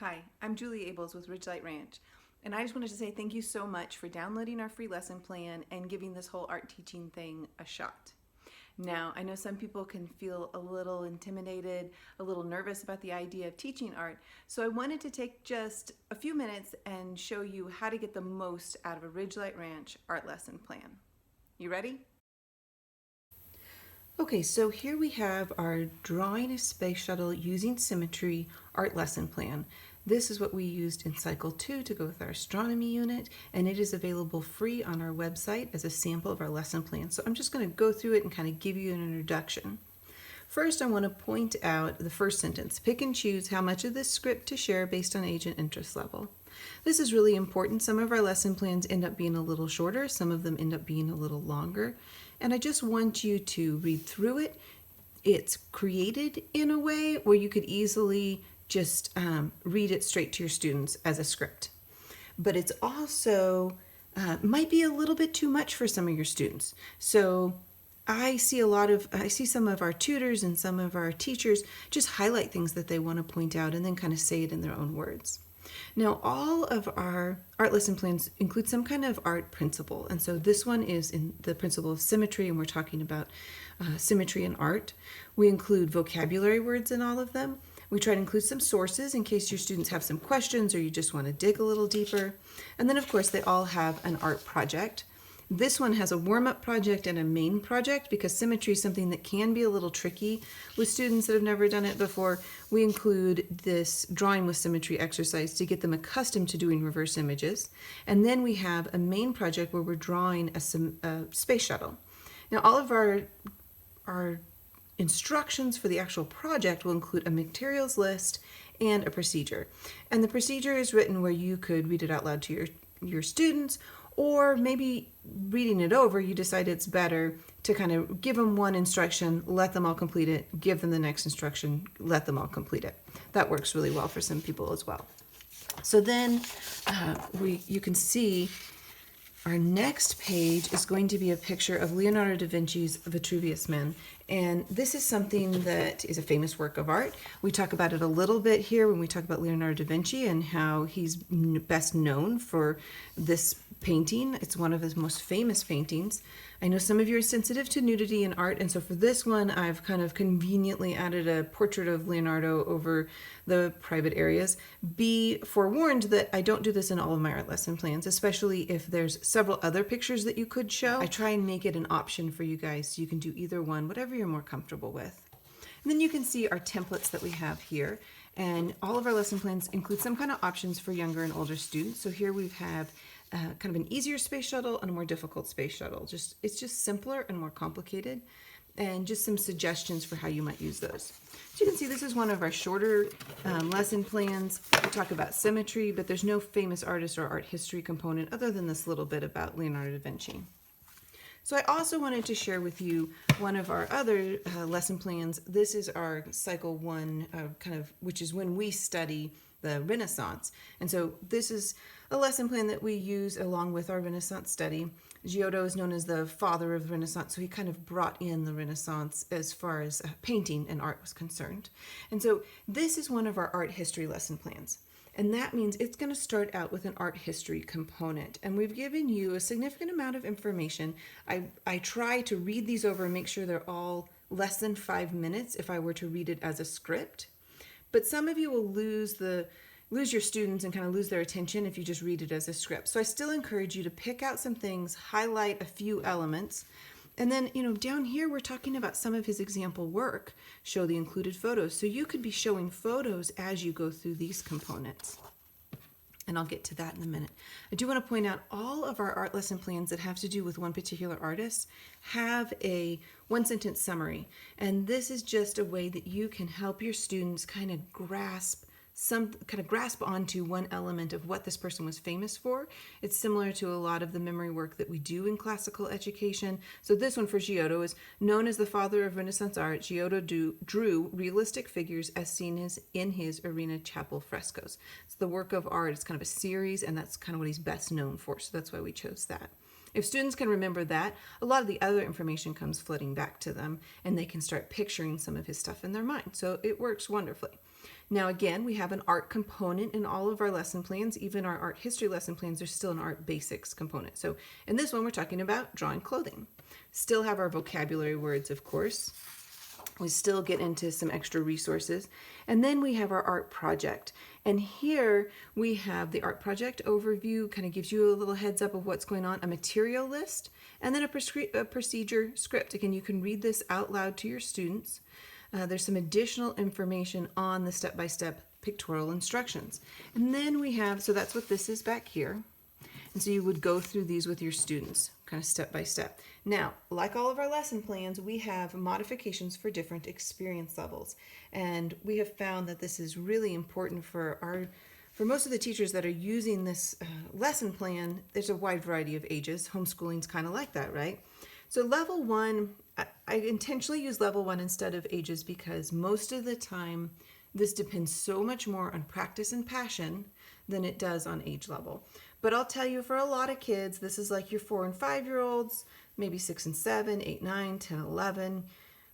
Hi, I'm Julie Abels with Ridgelight Ranch, and I just wanted to say thank you so much for downloading our free lesson plan and giving this whole art teaching thing a shot. Now, I know some people can feel a little intimidated, a little nervous about the idea of teaching art, so I wanted to take just a few minutes and show you how to get the most out of a Ridgelight Ranch art lesson plan. You ready? Okay, so here we have our Drawing a Space Shuttle Using Symmetry art lesson plan. This is what we used in Cycle 2 to go with our astronomy unit, and it is available free on our website as a sample of our lesson plan. So I'm just going to go through it and kind of give you an introduction. First, I want to point out the first sentence. Pick and choose how much of this script to share based on age and interest level. This is really important. Some of our lesson plans end up being a little shorter, some of them end up being a little longer. And I just want you to read through it. It's created in a way where you could easily just read it straight to your students as a script. But it's also might be a little bit too much for some of your students. So I see some of our tutors and some of our teachers just highlight things that they want to point out and then kind of say it in their own words. Now, all of our art lesson plans include some kind of art principle, and so this one is in the principle of symmetry, and we're talking about symmetry in art. We include vocabulary words in all of them. We try to include some sources in case your students have some questions or you just want to dig a little deeper. And then, of course, they all have an art project. This one has a warm-up project and a main project because symmetry is something that can be a little tricky with students that have never done it before. We include this drawing with symmetry exercise to get them accustomed to doing reverse images. And then we have a main project where we're drawing a space shuttle. Now, all of our instructions for the actual project will include a materials list and a procedure. And the procedure is written where you could read it out loud to your students, or maybe reading it over, you decide it's better to kind of give them one instruction, let them all complete it, give them the next instruction, let them all complete it. That works really well for some people as well. So then you can see our next page is going to be a picture of Leonardo da Vinci's Vitruvian Man. And this is something that is a famous work of art. We talk about it a little bit here when we talk about Leonardo da Vinci and how he's best known for this painting. It's one of his most famous paintings. I know some of you are sensitive to nudity in art, and so for this one, I've kind of conveniently added a portrait of Leonardo over the private areas. Be forewarned that I don't do this in all of my art lesson plans, especially if there's several other pictures that you could show. I try and make it an option for you guys, so you can do either one, whatever you're more comfortable with. And then you can see our templates that we have here, and all of our lesson plans include some kind of options for younger and older students. So here we have kind of an easier space shuttle and a more difficult space shuttle. It's just simpler and more complicated, and just some suggestions for how you might use those. So you can see this is one of our shorter lesson plans. We talk about symmetry, but there's no famous artist or art history component other than this little bit about Leonardo da Vinci. So I also wanted to share with you one of our other lesson plans. This is our Cycle 1, which is when we study the Renaissance. And so this is a lesson plan that we use along with our Renaissance study. Giotto is known as the father of the Renaissance, so he kind of brought in the Renaissance as far as painting and art was concerned. And so this is one of our art history lesson plans. And that means it's going to start out with an art history component. And we've given you a significant amount of information. I try to read these over and make sure they're all less than 5 minutes if I were to read it as a script. But some of you will lose your students and kind of lose their attention if you just read it as a script. So I still encourage you to pick out some things, highlight a few elements, and then, down here we're talking about some of his example work. Show the included photos. So you could be showing photos as you go through these components. And I'll get to that in a minute. I do want to point out all of our art lesson plans that have to do with one particular artist have a one-sentence summary. And this is just a way that you can help your students kind of grasp onto one element of what this person was famous for. It's similar to a lot of the memory work that we do in classical education. So this one for Giotto is known as the father of Renaissance art. Giotto drew realistic figures as seen in his Arena Chapel frescoes. It's the work of art. It's kind of a series, and that's kind of what he's best known for. So that's why we chose that. If students can remember that, a lot of the other information comes flooding back to them, and they can start picturing some of his stuff in their mind. So it works wonderfully. Now again, we have an art component in all of our lesson plans. Even our art history lesson plans, there's still an art basics component. So in this one, we're talking about drawing clothing. Still have our vocabulary words, of course. We still get into some extra resources. And then we have our art project. And here we have the art project overview, kind of gives you a little heads up of what's going on, a material list, and then a procedure script. Again, you can read this out loud to your students. There's some additional information on the step-by-step pictorial instructions. And then we have, so that's what this is back here. And so you would go through these with your students, kind of step by step. Now, like all of our lesson plans, we have modifications for different experience levels. And we have found that this is really important for most of the teachers that are using this lesson plan. There's a wide variety of ages. Homeschooling's kind of like that, right? So level 1, I intentionally use level 1 instead of ages because most of the time this depends so much more on practice and passion than it does on age level. But I'll tell you, for a lot of kids, this is like your 4 and 5-year-olds, maybe 6 and 7, 8, 9, 10, 11.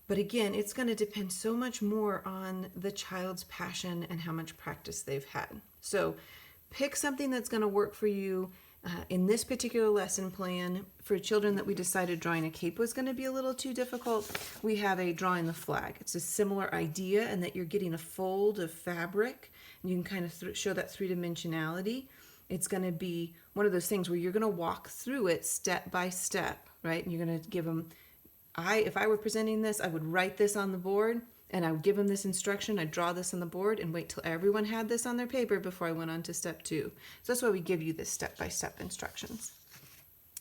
But again, it's going to depend so much more on the child's passion and how much practice they've had. So pick something that's going to work for you. In this particular lesson plan, for children that we decided drawing a cape was going to be a little too difficult, we have a drawing the flag. It's a similar idea in that you're getting a fold of fabric, and you can kind of show that three-dimensionality. It's going to be one of those things where you're going to walk through it step by step, right? And you're going to give them, if I were presenting this, I would write this on the board, and I would give them this instruction. I'd draw this on the board and wait till everyone had this on their paper before I went on to step 2. So that's why we give you this step-by-step instructions.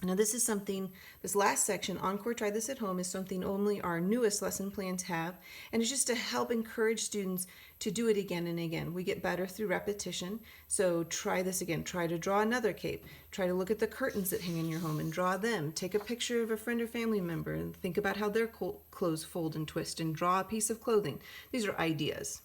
Now this is something, this last section, Encore Try This at Home, is something only our newest lesson plans have, and it's just to help encourage students to do it again and again. We get better through repetition, so try this again. Try to draw another cape. Try to look at the curtains that hang in your home and draw them. Take a picture of a friend or family member and think about how their clothes fold and twist and draw a piece of clothing. These are ideas.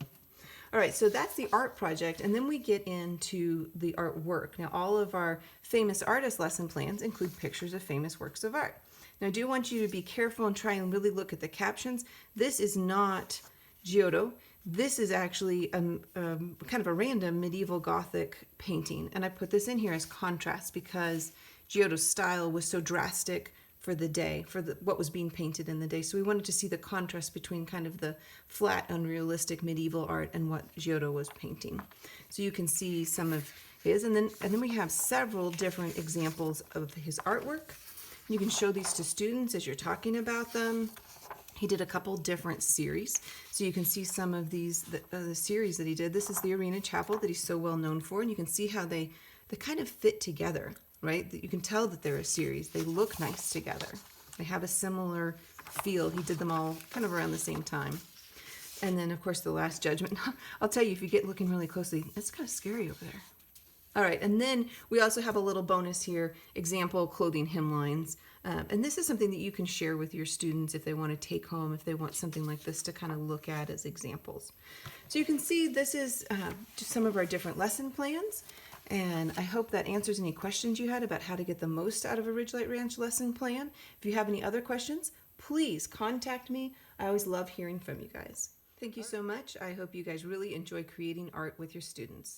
All right, so that's the art project, and then we get into the artwork. Now, all of our famous artist lesson plans include pictures of famous works of art. Now, I do want you to be careful and try and really look at the captions. This is not Giotto. This is actually kind of a random medieval Gothic painting, and I put this in here as contrast because Giotto's style was so drastic for the day, for what was being painted in the day. So we wanted to see the contrast between kind of the flat, unrealistic medieval art and what Giotto was painting. So you can see some of his, and then we have several different examples of his artwork. You can show these to students as you're talking about them. He did a couple different series, so you can see some of these, the series that he did. This is the Arena Chapel that he's so well known for, and you can see how they kind of fit together. Right? That you can tell that they're a series. They look nice together. They have a similar feel. He did them all kind of around the same time. And then, of course, the Last Judgment. I'll tell you, if you get looking really closely, it's kind of scary over there. All right, and then we also have a little bonus here, example clothing hemlines. And this is something that you can share with your students if they want to take home, if they want something like this to kind of look at as examples. So you can see this is just some of our different lesson plans. And I hope that answers any questions you had about how to get the most out of a Ridgelight Ranch lesson plan. If you have any other questions, please contact me. I always love hearing from you guys. Thank you so much. I hope you guys really enjoy creating art with your students.